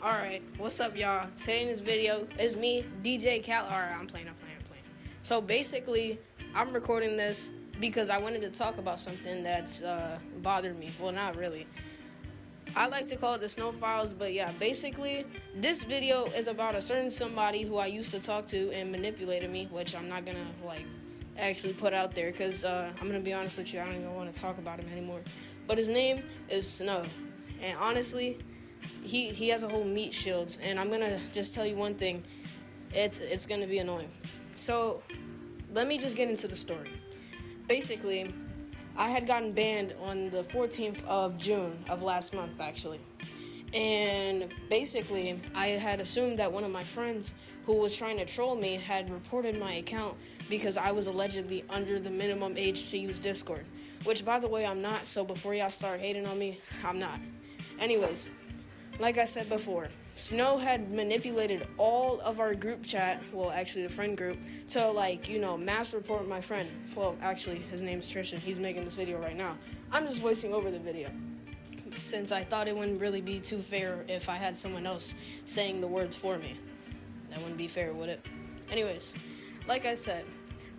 Alright, what's up, y'all? Today in this video is me, DJ Cal. Alright, I'm playing. So basically, I'm recording this because I wanted to talk about something that's bothered me. Well, not really. I like to call it the Snow Files, but yeah, basically, this video is about a certain somebody who I used to talk to and manipulated me, which I'm not gonna, actually put out there, because I'm gonna be honest with you, I don't even want to talk about him anymore. But his name is Snow, and honestly, he has a whole meat shields, and I'm gonna just tell you one thing, it's gonna be annoying. So, let me just get into the story. Basically, I had gotten banned on the 14th of June of last month, actually. And basically, I had assumed that one of my friends who was trying to troll me had reported my account because I was allegedly under the minimum age to use Discord. Which, by the way, I'm not, so before y'all start hating on me, I'm not. Anyways, like I said before, Snow had manipulated all of our group chat, well, actually the friend group, to, mass report my friend. Well, actually, his name's Tristan. He's making this video right now. I'm just voicing over the video, since I thought it wouldn't really be too fair if I had someone else saying the words for me. That wouldn't be fair, would it? Anyways, like I said,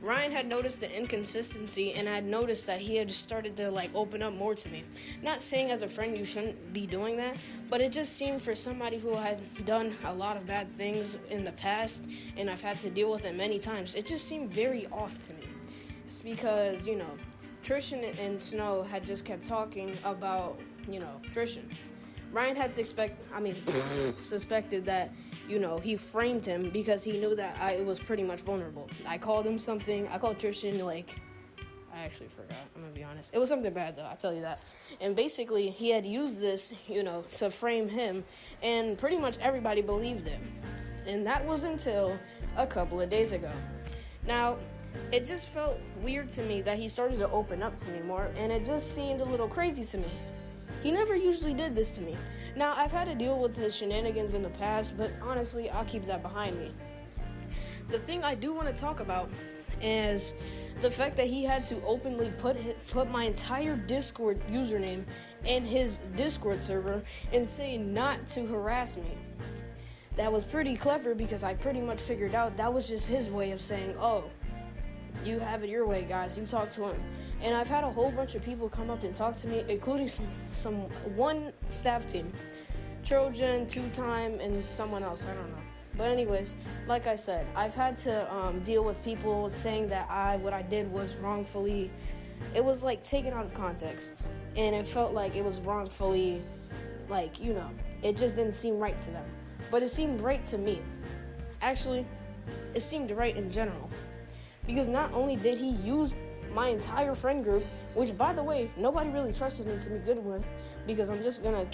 Ryan had noticed the inconsistency and had noticed that he had started to open up more to me. Not saying as a friend you shouldn't be doing that, but it just seemed for somebody who had done a lot of bad things in the past and I've had to deal with it many times, it just seemed very off to me. It's because, Tristan and Snow had just kept talking about, Tristan. Ryan had suspected that, he framed him because he knew that I was pretty much vulnerable. I called him something. I called Tristan, I actually forgot. I'm going to be honest. It was something bad, though. I'll tell you that. And basically, he had used this, to frame him, and pretty much everybody believed it. And that was until a couple of days ago. Now, it just felt weird to me that he started to open up to me more, and it just seemed a little crazy to me. He never usually did this to me. Now, I've had to deal with his shenanigans in the past, but honestly, I'll keep that behind me. The thing I do want to talk about is the fact that he had to openly put my entire Discord username in his Discord server and say not to harass me. That was pretty clever because I pretty much figured out that was just his way of saying, oh, you have it your way, guys. You talk to him. And I've had a whole bunch of people come up and talk to me, including one staff team. Trojan, Two-Time, and someone else. I don't know. But anyways, like I said, I've had to deal with people saying that what I did was wrongfully. It was taken out of context. And it felt like it was wrongfully, it just didn't seem right to them. But it seemed right to me. Actually, it seemed right in general. Because not only did he use my entire friend group, which, by the way, nobody really trusted him to be good with, because I'm just gonna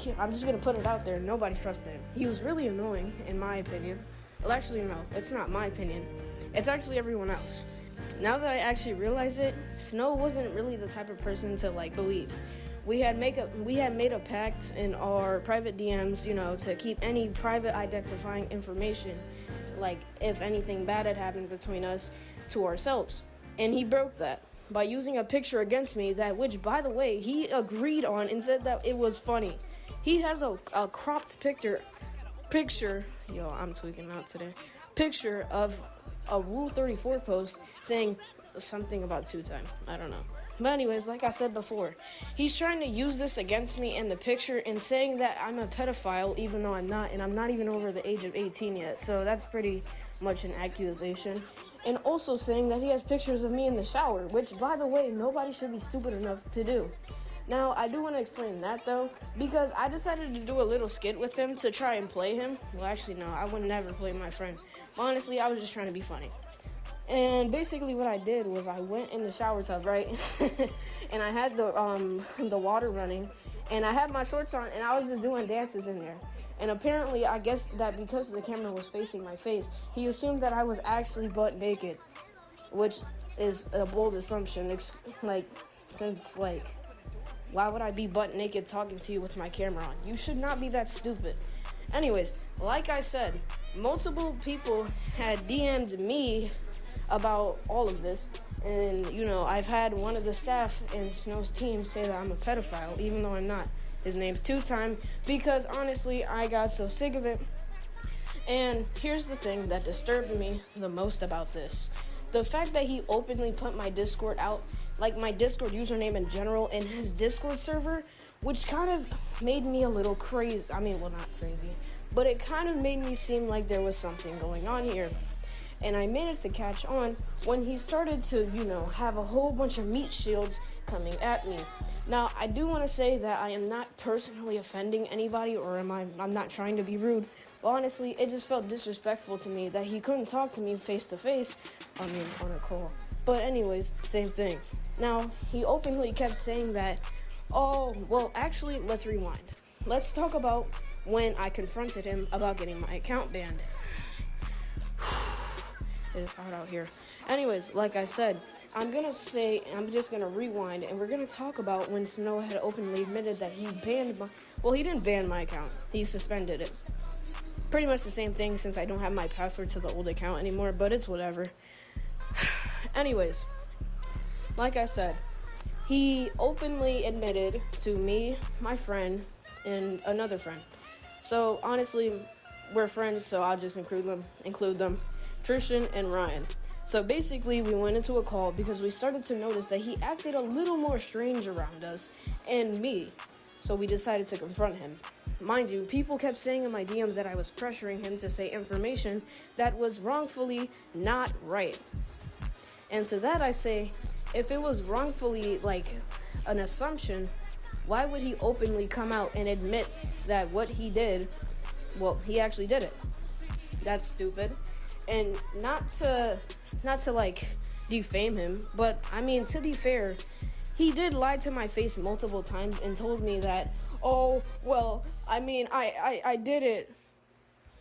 put it out there, nobody trusted him. He was really annoying, in my opinion. Well, actually, no, it's not my opinion. It's actually everyone else. Now that I actually realize it, Snow wasn't really the type of person to, believe. We had made a pact in our private DMs, to keep any private identifying information, if anything bad had happened between us, to ourselves. And he broke that by using a picture against me, which, by the way, he agreed on and said that it was funny. He has a cropped picture, yo, I'm tweaking out today, picture of a Rule 34 post saying something about Two-Time. I don't know. But anyways, like I said before, he's trying to use this against me in the picture and saying that I'm a pedophile, even though I'm not, and I'm not even over the age of 18 yet, so that's pretty much an accusation. And also saying that he has pictures of me in the shower, which, by the way, nobody should be stupid enough to do. Now, I do want to explain that, though, because I decided to do a little skit with him to try and play him. Well, actually, no, I would never play my friend. Honestly, I was just trying to be funny. And basically what I did was I went in the shower tub, right? And I had the water running, and I had my shorts on, and I was just doing dances in there. And apparently, I guess that because the camera was facing my face, he assumed that I was actually butt naked, which is a bold assumption. Why would I be butt naked talking to you with my camera on? You should not be that stupid. Anyways, like I said, multiple people had DM'd me about all of this, and I've had one of the staff in Snow's team say that I'm a pedophile, even though I'm not. His name's Two Time, because honestly, I got so sick of it. And here's the thing that disturbed me the most about this. The fact that he openly put my Discord out, like my Discord username in general, in his Discord server, which kind of made me a little crazy. I mean, well, not crazy, but it kind of made me seem like there was something going on here. And I managed to catch on when he started to, have a whole bunch of meat shields coming at me. Now, I do want to say that I am not personally offending anybody, or I'm not trying to be rude, but honestly, it just felt disrespectful to me that he couldn't talk to me face to face, on a call. But anyways, same thing. Now, he openly kept saying that, oh, well, actually, let's rewind. Let's talk about when I confronted him about getting my account banned. It's hot out here. Anyways, like I said, I'm just gonna rewind, and we're gonna talk about when Snow had openly admitted that he he didn't ban my account. He suspended it. Pretty much the same thing, since I don't have my password to the old account anymore, but it's whatever. Anyways, like I said, he openly admitted to me, my friend, and another friend. So honestly, we're friends, so I'll just include them, Tristan and Ryan. So basically, we went into a call because we started to notice that he acted a little more strange around us and me. So we decided to confront him. Mind you, people kept saying in my DMs that I was pressuring him to say information that was wrongfully not right. And to that I say, if it was wrongfully like an assumption, why would he openly come out and admit that what he did, he actually did it? That's stupid. And not to like defame him, but I mean, to be fair, he did lie to my face multiple times and told me that, oh, well, I mean, I did it.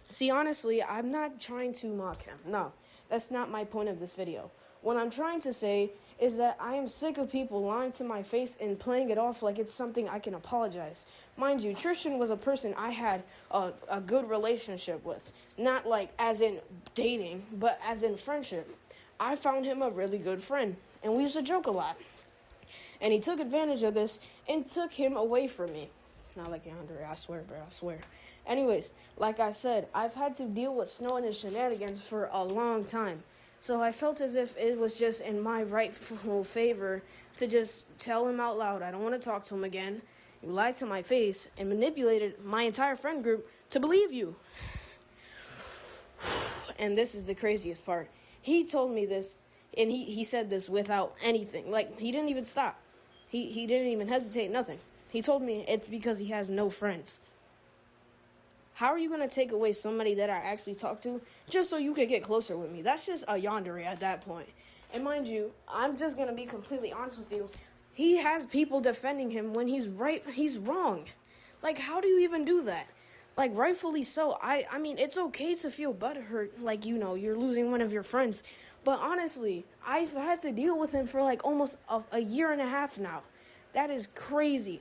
See, honestly, I'm not trying to mock him. No, that's not my point of this video. What I'm trying to say is that I am sick of people lying to my face and playing it off like it's something I can apologize. Mind you, Tristan was a person I had a good relationship with. Not like as in dating, but as in friendship. I found him a really good friend, and we used to joke a lot. And he took advantage of this and took him away from me. Not like Andre, I swear, bro, I swear. Anyways, like I said, I've had to deal with Snow and his shenanigans for a long time. So I felt as if it was just in my rightful favor to just tell him out loud, I don't want to talk to him again. You lied to my face and manipulated my entire friend group to believe you. And this is the craziest part. He told me this, and he said this without anything. Like, he didn't even stop. He didn't even hesitate, nothing. He told me it's because he has no friends. How are you going to take away somebody that I actually talk to just so you can get closer with me? That's just a yandere at that point. And mind you, I'm just going to be completely honest with you. He has people defending him when he's right, he's wrong. Like, how do you even do that? Like, rightfully so. I mean, it's okay to feel butthurt, like, you're losing one of your friends. But honestly, I've had to deal with him for like almost a year and a half now. That is crazy.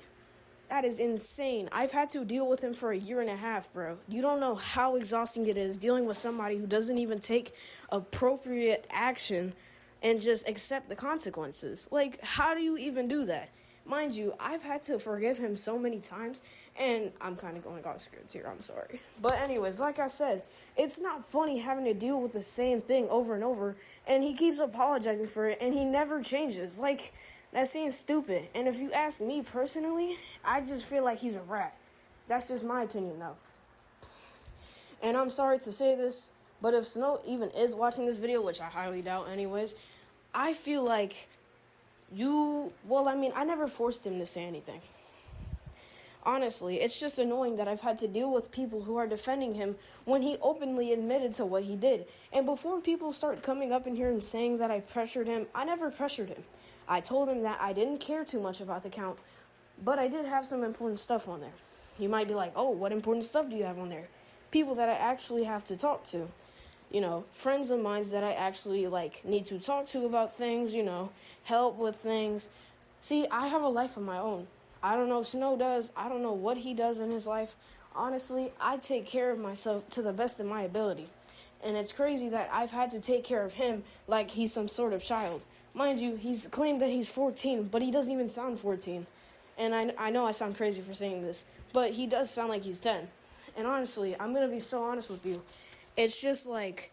That is insane. I've had to deal with him for a year and a half, bro. You don't know how exhausting it is dealing with somebody who doesn't even take appropriate action and just accept the consequences. Like, how do you even do that? Mind you, I've had to forgive him so many times, and I'm kind of going off script here, I'm sorry. But anyways, like I said, it's not funny having to deal with the same thing over and over, and he keeps apologizing for it, and he never changes. Like, that seems stupid. And if you ask me personally, I just feel like he's a rat. That's just my opinion, though. And I'm sorry to say this, but if Snow even is watching this video, which I highly doubt anyways, I feel like I never forced him to say anything. Honestly, it's just annoying that I've had to deal with people who are defending him when he openly admitted to what he did. And before people start coming up in here and saying that I pressured him, I never pressured him. I told him that I didn't care too much about the account, but I did have some important stuff on there. You might be like, oh, what important stuff do you have on there? People that I actually have to talk to. Friends of mine that I actually, need to talk to about things, help with things. See, I have a life of my own. I don't know if Snow does. I don't know what he does in his life. Honestly, I take care of myself to the best of my ability. And it's crazy that I've had to take care of him like he's some sort of child. Mind you, he's claimed that he's 14, but he doesn't even sound 14. And I know I sound crazy for saying this, but he does sound like he's 10. And honestly, I'm going to be so honest with you. It's just like,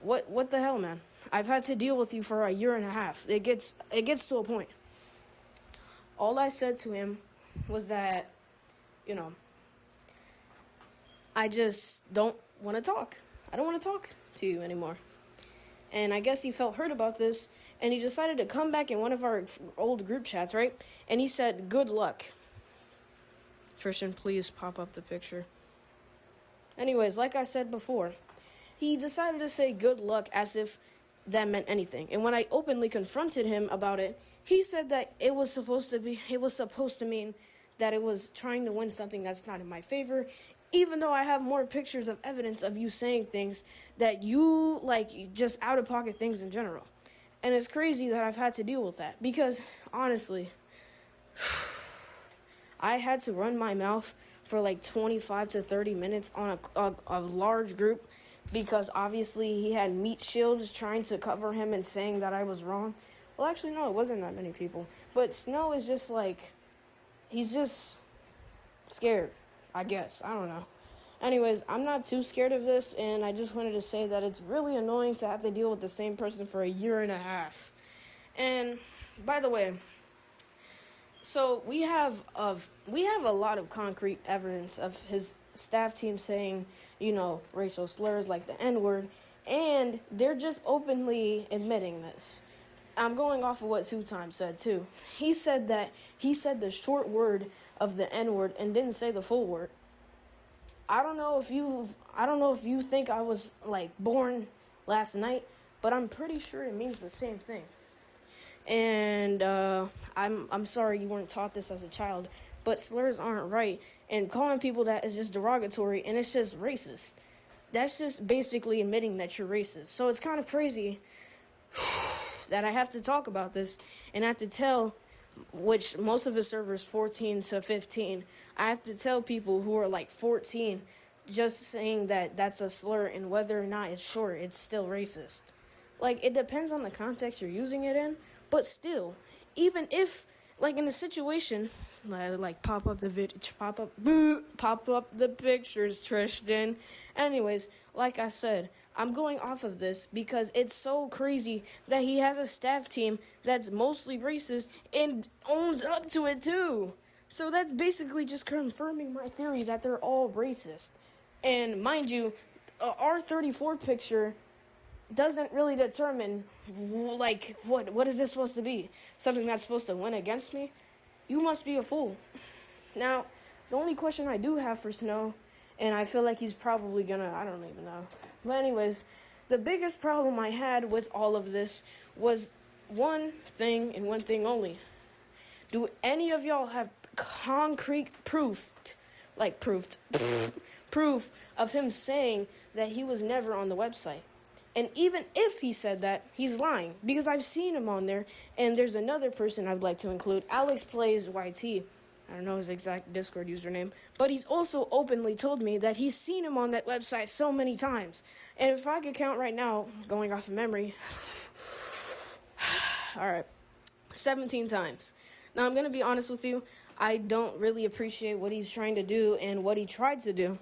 what the hell, man? I've had to deal with you for a year and a half. It gets to a point. All I said to him was that, I just don't want to talk. I don't want to talk to you anymore. And I guess he felt hurt about this, and he decided to come back in one of our old group chats, right? And he said, good luck. Tristan, please pop up the picture. Anyways, like I said before, he decided to say good luck as if that meant anything. And when I openly confronted him about it, he said that it was supposed to mean that it was trying to win something that's not in my favor, even though I have more pictures of evidence of you saying things that you just out of pocket things in general. And it's crazy that I've had to deal with that because honestly, I had to run my mouth for 25 to 30 minutes on a large group because obviously he had meat shields trying to cover him and saying that I was wrong. Well, actually, no, it wasn't that many people. But Snow is just he's just scared, I guess. I don't know. Anyways, I'm not too scared of this, and I just wanted to say that it's really annoying to have to deal with the same person for a year and a half. And by the way, so we have a lot of concrete evidence of his staff team saying, racial slurs like the N-word, and they're just openly admitting this. I'm going off of what Two Times said too. He said the short word of the N-word and didn't say the full word. I don't know if you think I was born last night, but I'm pretty sure it means the same thing. And I'm sorry you weren't taught this as a child, but slurs aren't right, and calling people that is just derogatory, and it's just racist. That's just basically admitting that you're racist. So it's kind of crazy that I have to talk about this and I have to tell, which most of his servers 14 to 15, I have to tell people who are 14 just saying that that's a slur, and whether or not it's short, it's still racist. It depends on the context you're using it in, but still, even if in a situation pop up the pictures, Tristan. Anyways, like I said, I'm going off of this because it's so crazy that he has a staff team that's mostly racist and owns up to it too. So that's basically just confirming my theory that they're all racist. And mind you, our 34 picture doesn't really determine what is this supposed to be? Something that's supposed to win against me? You must be a fool. Now, the only question I do have for Snow, and I feel like he's probably I don't even know. But anyways, the biggest problem I had with all of this was one thing and one thing only. Do any of y'all have concrete proof of him saying that he was never on the website? And even if he said that, he's lying, because I've seen him on there. And there's another person I'd like to include, Alex Plays YT. I don't know his exact Discord username, but he's also openly told me that he's seen him on that website so many times. And if I could count right now, going off of memory, all right, 17 times. Now, I'm going to be honest with you. I don't really appreciate what he's trying to do and what he tried to do.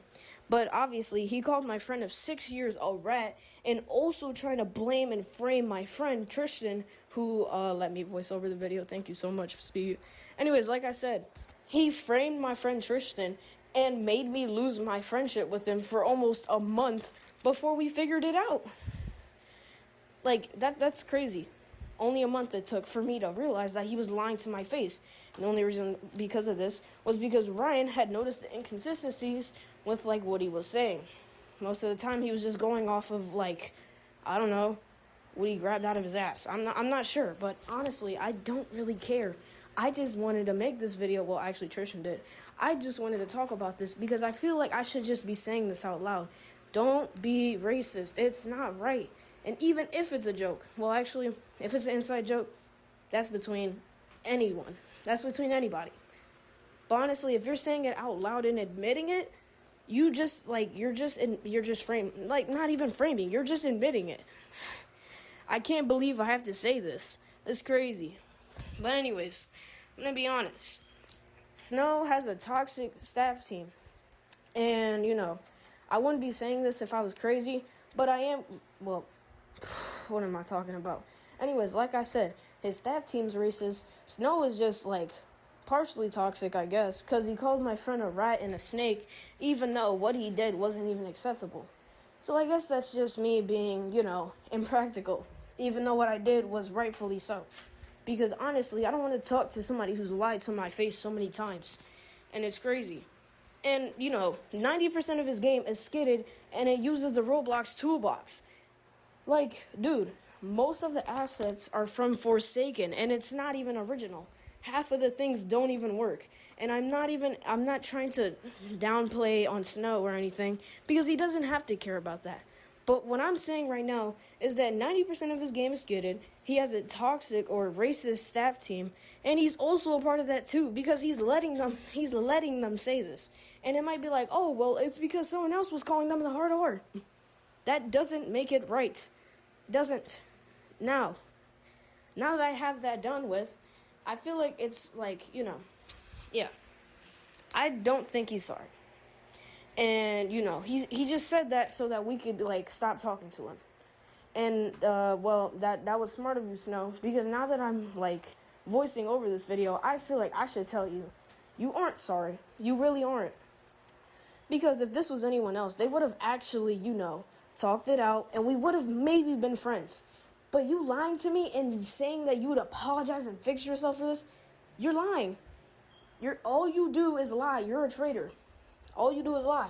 But obviously, he called my friend of 6 years a rat, and also trying to blame and frame my friend Tristan, who let me voice over the video. Thank you so much, Speed. Anyways, like I said, he framed my friend Tristan and made me lose my friendship with him for almost a month before we figured it out. That's crazy. Only a month it took for me to realize that he was lying to my face. And the only reason because of this was because Ryan had noticed the inconsistencies with what he was saying. Most of the time he was just going off of I don't know, what he grabbed out of his ass. I'm not sure, but honestly, I don't really care. I just wanted to make this video. Well, actually, Tristan did. I just wanted to talk about this because I feel like I should just be saying this out loud. Don't be racist. It's not right. And even if it's a joke, well, actually, if it's an inside joke, that's between anyone. That's between anybody. But honestly, if you're saying it out loud and admitting it, you're just framing, not even framing, you're just admitting it. I can't believe I have to say this. It's crazy. But anyways, I'm gonna be honest. Snow has a toxic staff team. And, I wouldn't be saying this if I was crazy, but I am. Well, what am I talking about? Anyways, like I said, his staff team's racist. Snow is just, partially toxic, I guess, because he called my friend a rat and a snake, even though what he did wasn't even acceptable. So I guess that's just me being, impractical, even though what I did was rightfully so. Because honestly, I don't want to talk to somebody who's lied to my face so many times. And it's crazy. And, 90% of his game is skidded, and it uses the Roblox toolbox. Dude, most of the assets are from Forsaken, and it's not even original. Half of the things don't even work. And I'm not trying to downplay on Snow or anything, because he doesn't have to care about that. But what I'm saying right now is that 90% of his game is skidded. He has a toxic or racist staff team, and he's also a part of that too, because he's letting them say this. And it might be like, oh, well, it's because someone else was calling them the hard R. That doesn't make it right. Doesn't. Now that I have that done with, I feel like it's yeah. I don't think he's sorry. And, he just said that so that we could, stop talking to him. And, that was smart of you, Snow, because now that I'm, voicing over this video, I feel like I should tell you, you aren't sorry. You really aren't. Because if this was anyone else, they would have actually, talked it out, and we would have maybe been friends. But you lying to me and saying that you would apologize and fix yourself for this, you're lying. All you do is lie. You're a traitor. All you do is lie.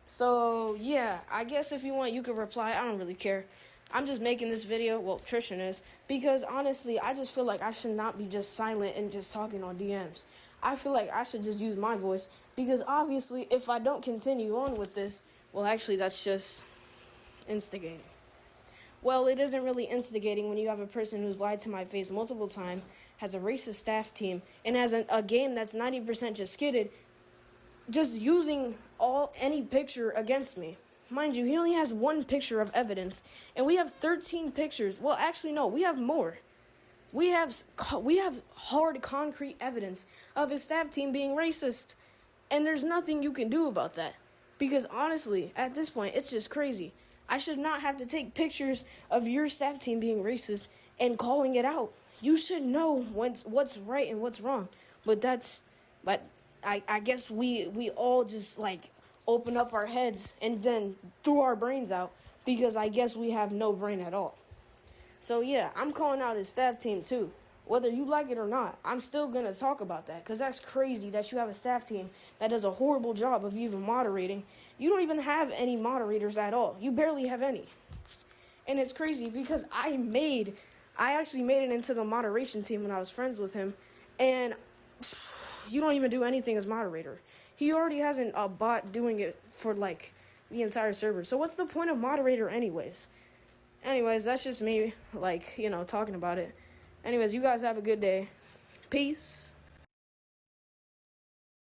So, yeah, I guess if you want, you could reply. I don't really care. I'm just making this video, well, Trishan is, because honestly, I just feel like I should not be just silent and just talking on DMs. I feel like I should just use my voice, because obviously, if I don't continue on with this, well, actually, that's just instigating. Well, it isn't really instigating when you have a person who's lied to my face multiple times, has a racist staff team, and has a game that's 90% just skidded, just using any picture against me. Mind you, he only has one picture of evidence, and we have 13 pictures. Well, actually, no, we have more. We have hard, concrete evidence of his staff team being racist, and there's nothing you can do about that. Because honestly, at this point, it's just crazy. I should not have to take pictures of your staff team being racist and calling it out. You should know what's right and what's wrong. But I guess we all just open up our heads and then threw our brains out, because I guess we have no brain at all. So yeah, I'm calling out his staff team too. Whether you like it or not, I'm still going to talk about that, because that's crazy that you have a staff team that does a horrible job of even moderating. You don't even have any moderators at all. You barely have any. And it's crazy because I actually made it into the moderation team when I was friends with him, and you don't even do anything as moderator. He already has a bot doing it for the entire server. So what's the point of moderator anyways? Anyways, that's just me talking about it. Anyways, you guys have a good day. Peace.